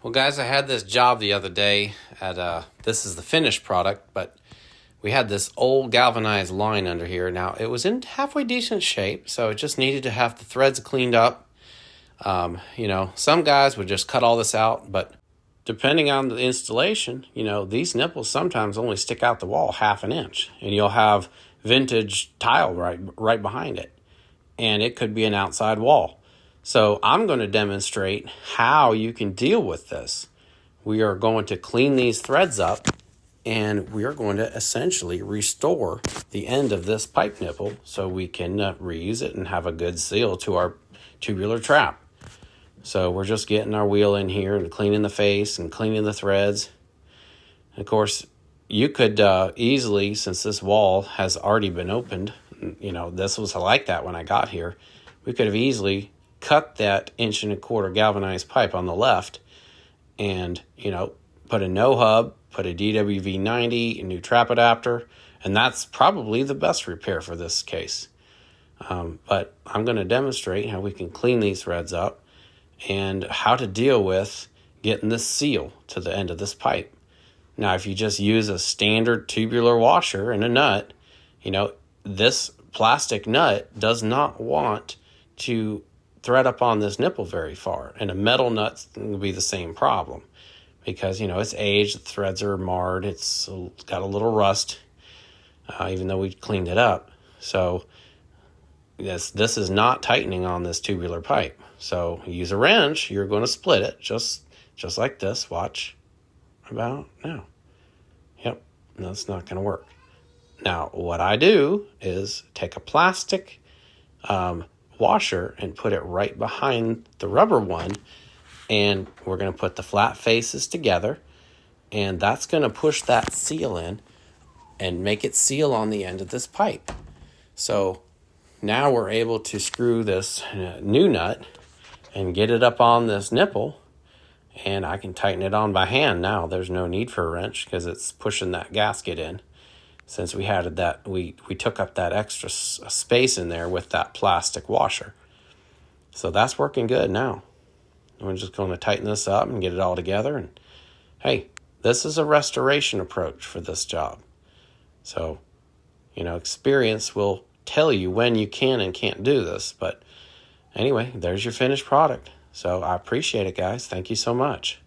Well, guys, I had this job the other day at, this is the finished product, but we had this old galvanized line under here. Now, it was in halfway decent shape, so it just needed to have the threads cleaned up. Some guys would just cut all this out, but depending on the installation, these nipples sometimes only stick out the wall half an inch, and you'll have vintage tile right behind it, and it could be an outside wall. So I'm going to demonstrate how you can deal with this. We are going to clean these threads up, and we are going to essentially restore the end of this pipe nipple so we can reuse it and have a good seal to our tubular trap. So we're just getting our wheel in here and cleaning the face and cleaning the threads. And of course, you could easily, since this wall has already been opened, this was like that when I got here, we could have easily cut that 1.25" galvanized pipe on the left and, put a no hub, put a DWV-90, a new trap adapter, and that's probably the best repair for this case. But I'm going to demonstrate how we can clean these threads up and how to deal with getting this seal to the end of this pipe. Now, if you just use a standard tubular washer and a nut, this plastic nut does not want to thread up on this nipple very far, and a metal nut will be the same problem because it's aged, the threads are marred, it's got a little rust, even though we cleaned it up. So this is not tightening on this tubular pipe. So you use a wrench, you're going to split it just like this. Watch about now. Yep, that's not going to work. Now what I do is take a plastic washer and put it right behind the rubber one, and we're going to put the flat faces together, and that's going to push that seal in and make it seal on the end of this pipe. So now we're able to screw this new nut and get it up on this nipple, and I can tighten it on by hand now. There's no need for a wrench because it's pushing that gasket in. Since we had that, we took up that extra space in there with that plastic washer. So that's working good now. We're just going to tighten this up and get it all together. And hey, this is a restoration approach for this job. So, experience will tell you when you can and can't do this. But anyway, there's your finished product. So I appreciate it, guys. Thank you so much.